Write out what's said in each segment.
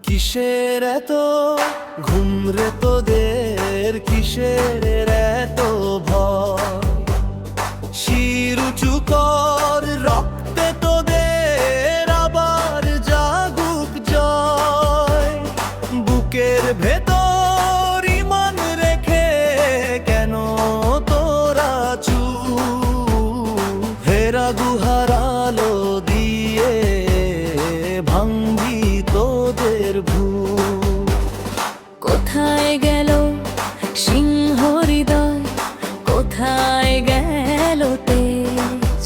কিসের এত ঘুম রে তোদের, কিসের এত ভয়? শির উঁচু কর, রক্তে তোদের আবার জাগুক জয়। বুকের ভেতর ইমান রেখে কেন তোরা চুপ? হেরা গুহার আলো দিয়ে ভাঙবি তোদের ভূত। কোথায় গেল সিংহ হৃদয়, কোথায় গেল তেজ?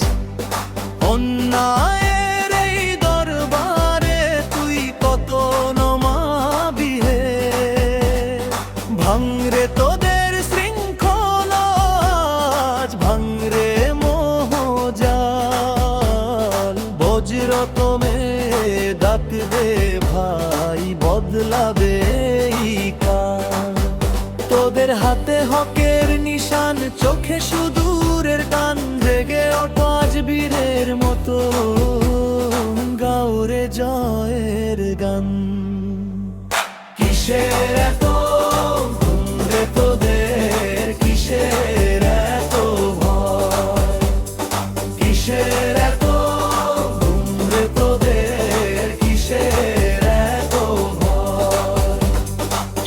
অন্যায়ের এই দরবারে তুই কত নমাবি হে? ভাঙরে তোদের শৃঙ্খলা, ভাঙরে মোহজাল। বজ্র তোমে ডাকবে ভাই, বদলাবে এই কাল। তোদের হাতে হকের নিশান, চোখে সুদূরের টান। জেগে ওঠো আজ বীরের মতো, গাওরে জয়ের গান। কিসের এত ঘুম রে তোদের, কিসের এত ভয়? কিসের এত ঘুম রে তোদের, কিসের এত ভয়?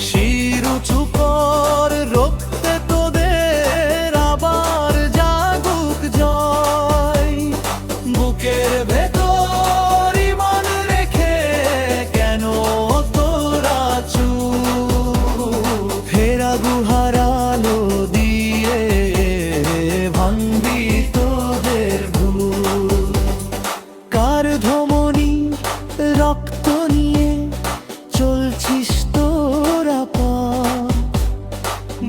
শির উঁচু কর, রক্তে তোদের আবার জাগুক জয়। বুকের ভেতর ইমান রেখে কেন তোরা চুপ? ফেরা গুহার আলো দিয়ে ভাঙবি তোদের ভুল। কার ধমনী রক্ত নিয়ে চলছিস তোরা পা?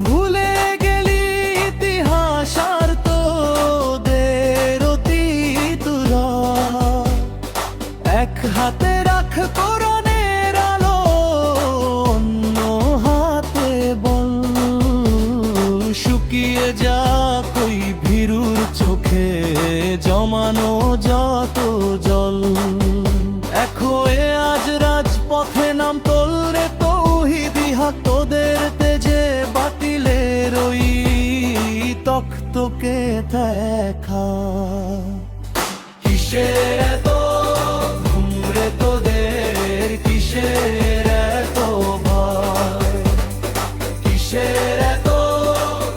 ভুলে গেলি ইতিহাস আর তোদের অতীতরা। এক হাতে রাখ কোরআনের আলো, অন্য হাতে বল। শুকিয়ে যা কই ভীরুর চোখে জমানো যত জল। এখো এ আজ রাজপথে নাম তোলরে তৌহিদি হাত। তোদের তেজে বাতিলের ওই তক্তকে দেখা। কিসের এত ঘুম রে তোদের, কিসের এত ভয়? কিসের এত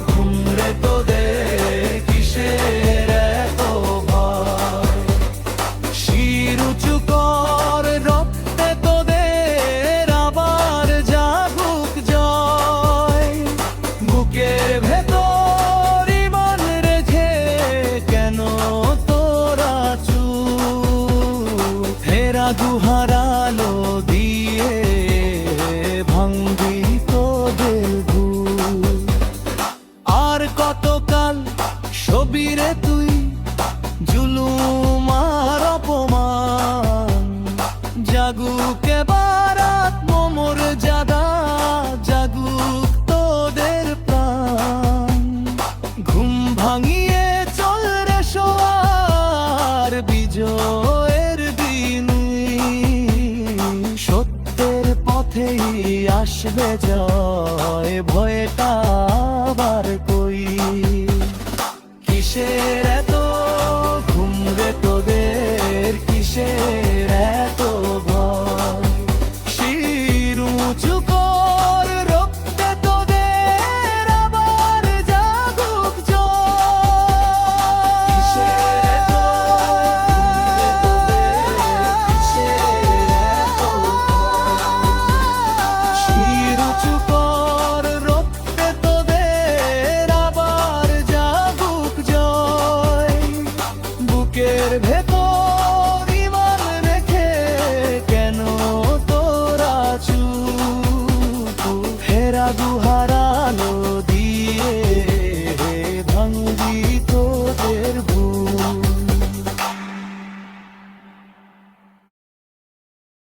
ঘুম রে তোদের, কিসের এত ভয়? শির উঁচু কর, রক্তে তোদের আবার জাগুক জয়। বুকের ভেতর ইমান রেখে কেন তোরা চুপ? ফেরা গুহার আলো দিয়ে ভাঙবি তোদের ভুল। আর কতকাল সবিরে তুই জুলুম আর অপমান? জাগুক এবার আত্মমর্যাদা, জাগুক তোদের প্রাণ। ঘুম ভাঙিয়ে চল রে সোয়ার, বিজয়ের দিন। সত্যের পথেই আসবে জয়, ভয়টা আবার কই? কিসের এত ঘুম রে তোদের, কিসের এত ভয়? শির উঁচু কর, রক্তে তোদের আবার জাগুক জয়। কিসের এত শির উঁচু কর, রক্তে তোদের আবার জাগুক জয়। বুকের ভেতর